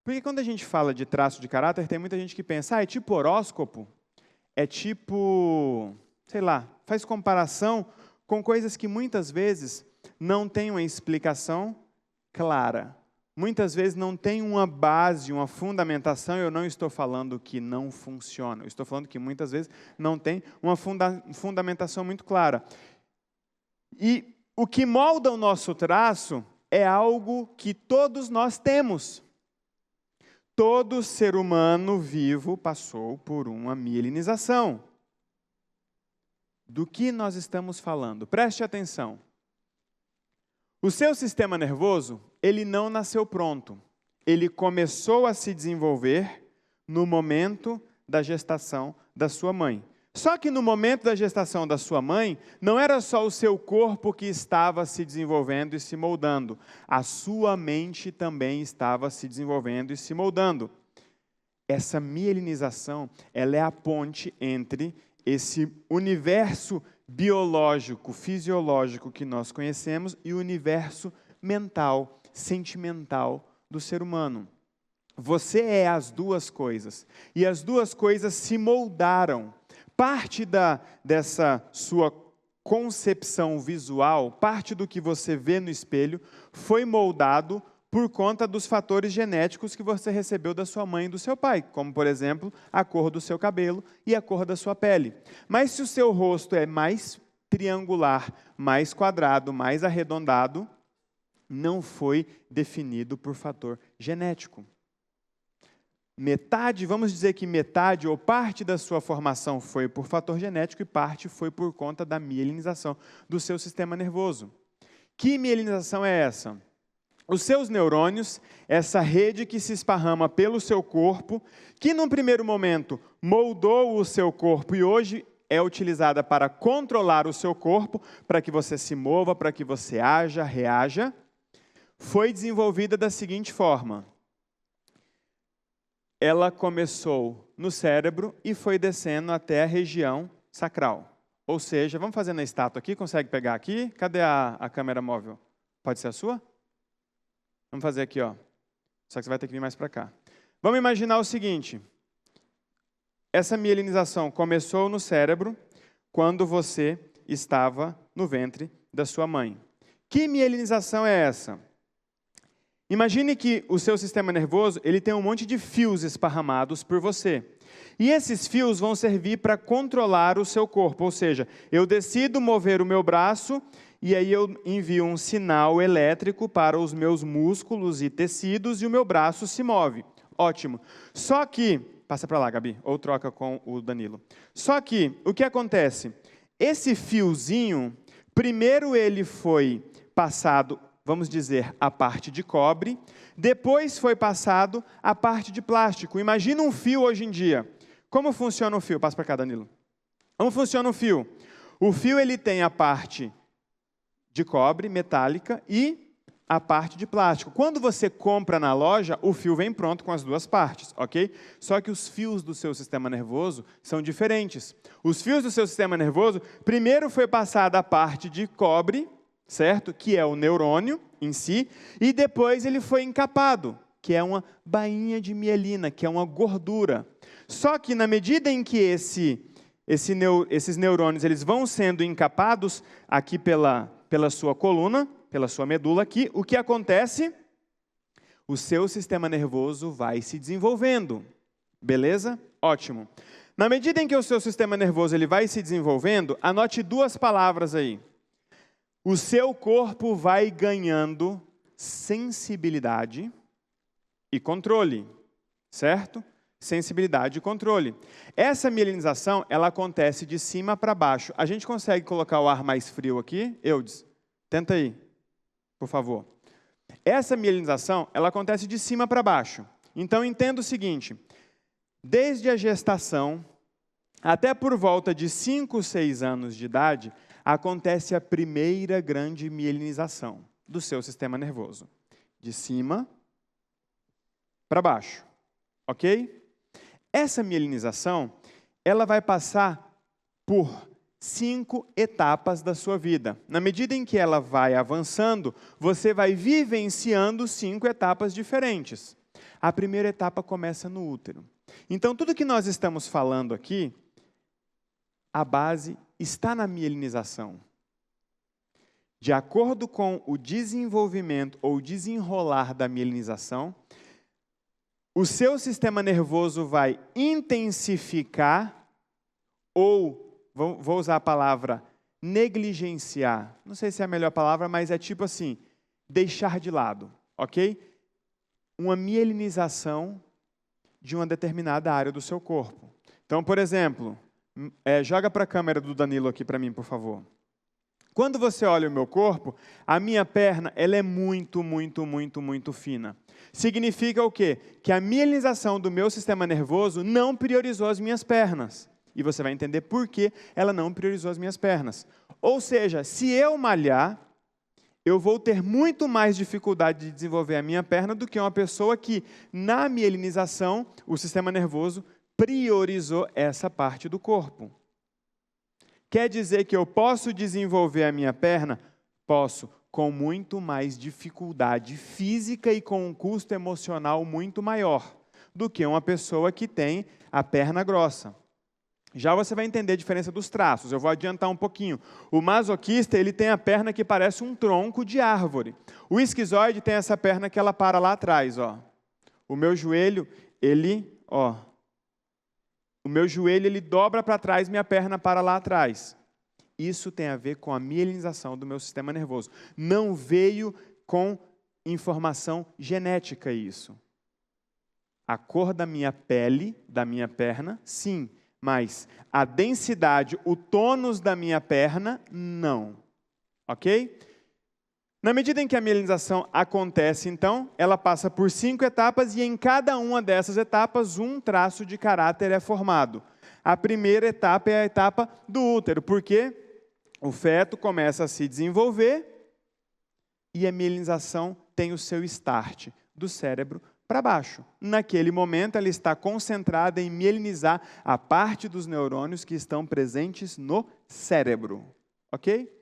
Porque quando a gente fala de traço de caráter, tem muita gente que pensa, é tipo horóscopo, é tipo, sei lá, faz comparação com coisas que muitas vezes não têm uma explicação clara. Muitas vezes não tem uma base, uma fundamentação. Eu não estou falando que não funciona. Eu estou falando que muitas vezes não tem uma fundamentação muito clara. E o que molda o nosso traço é algo que todos nós temos. Todo ser humano vivo passou por uma mielinização. Do que nós estamos falando? Preste atenção. O seu sistema nervoso, ele não nasceu pronto. Ele começou a se desenvolver no momento da gestação da sua mãe. Só que no momento da gestação da sua mãe, não era só o seu corpo que estava se desenvolvendo e se moldando. A sua mente também estava se desenvolvendo e se moldando. Essa mielinização, ela é a ponte entre esse universo biológico, fisiológico que nós conhecemos e o universo mental, sentimental do ser humano. Você é as duas coisas. E as duas coisas se moldaram. Parte dessa sua concepção visual, parte do que você vê no espelho, foi moldado por conta dos fatores genéticos que você recebeu da sua mãe e do seu pai, como, por exemplo, a cor do seu cabelo e a cor da sua pele. Mas se o seu rosto é mais triangular, mais quadrado, mais arredondado, não foi definido por fator genético. Metade, vamos dizer que metade ou parte da sua formação foi por fator genético e parte foi por conta da mielinização do seu sistema nervoso. Que mielinização é essa? Os seus neurônios, essa rede que se esparrama pelo seu corpo, que num primeiro momento moldou o seu corpo e hoje é utilizada para controlar o seu corpo, para que você se mova, para que você haja, reaja, foi desenvolvida da seguinte forma. Ela começou no cérebro e foi descendo até a região sacral. Ou seja, vamos fazer na estátua aqui, consegue pegar aqui? Cadê a câmera móvel? Pode ser a sua? Vamos fazer aqui, ó. Só que você vai ter que vir mais para cá. Vamos imaginar o seguinte. Essa mielinização começou no cérebro quando você estava no ventre da sua mãe. Que mielinização é essa? Imagine que o seu sistema nervoso ele tem um monte de fios esparramados por você. E esses fios vão servir para controlar o seu corpo. Ou seja, eu decido mover o meu braço e aí eu envio um sinal elétrico para os meus músculos e tecidos e o meu braço se move. Ótimo. Só que, passa para lá, Gabi, ou troca com o Danilo. Só que, o que acontece? Esse fiozinho, primeiro ele foi passado, vamos dizer, a parte de cobre, depois foi passado a parte de plástico. Imagina um fio hoje em dia. Como funciona o fio? Passa para cá, Danilo. Como funciona o fio? O fio ele tem a parte de cobre, metálica, e a parte de plástico. Quando você compra na loja, o fio vem pronto com as duas partes, ok? Só que os fios do seu sistema nervoso são diferentes. Os fios do seu sistema nervoso, primeiro foi passada a parte de cobre, certo? Que é o neurônio em si, e depois ele foi encapado, que é uma bainha de mielina, que é uma gordura. Só que na medida em que esses neurônios eles vão sendo encapados aqui pela sua coluna, pela sua medula aqui, o que acontece? O seu sistema nervoso vai se desenvolvendo. Beleza? Ótimo. Na medida em que o seu sistema nervoso ele vai se desenvolvendo, anote duas palavras aí. O seu corpo vai ganhando sensibilidade e controle, certo? Sensibilidade e controle. Essa mielinização, ela acontece de cima para baixo. A gente consegue colocar o ar mais frio aqui? Eudes, tenta aí, por favor. Essa mielinização, ela acontece de cima para baixo. Então, entenda o seguinte, desde a gestação, até por volta de 5, 6 anos de idade, acontece a primeira grande mielinização do seu sistema nervoso. De cima para baixo, ok? Essa mielinização, ela vai passar por 5 etapas da sua vida. Na medida em que ela vai avançando, você vai vivenciando 5 etapas diferentes. A primeira etapa começa no útero. Então, tudo que nós estamos falando aqui, a base está na mielinização. De acordo com o desenvolvimento ou desenrolar da mielinização, o seu sistema nervoso vai intensificar ou, vou usar a palavra negligenciar. Não sei se é a melhor palavra, mas é tipo assim, deixar de lado, ok? Uma mielinização de uma determinada área do seu corpo. Então, por exemplo, joga para a câmera do Danilo aqui para mim, por favor. Quando você olha o meu corpo, a minha perna ela é muito, muito, muito, muito fina. Significa o quê? Que a mielinização do meu sistema nervoso não priorizou as minhas pernas. E você vai entender por que ela não priorizou as minhas pernas. Ou seja, se eu malhar, eu vou ter muito mais dificuldade de desenvolver a minha perna do que uma pessoa que, na mielinização, o sistema nervoso priorizou essa parte do corpo. Quer dizer que eu posso desenvolver a minha perna? Posso, com muito mais dificuldade física e com um custo emocional muito maior do que uma pessoa que tem a perna grossa. Já você vai entender a diferença dos traços, eu vou adiantar um pouquinho. O masoquista, ele tem a perna que parece um tronco de árvore. O esquizoide tem essa perna que ela para lá atrás, ó. O meu joelho, ele dobra para trás, minha perna para lá atrás. Isso tem a ver com a mielinização do meu sistema nervoso. Não veio com informação genética isso. A cor da minha pele, da minha perna, sim. Mas a densidade, o tônus da minha perna, não. Ok? Na medida em que a mielinização acontece, então, ela passa por 5 etapas e em cada uma dessas etapas, um traço de caráter é formado. A primeira etapa é a etapa do útero, porque o feto começa a se desenvolver e a mielinização tem o seu start do cérebro para baixo. Naquele momento, ela está concentrada em mielinizar a parte dos neurônios que estão presentes no cérebro. Ok?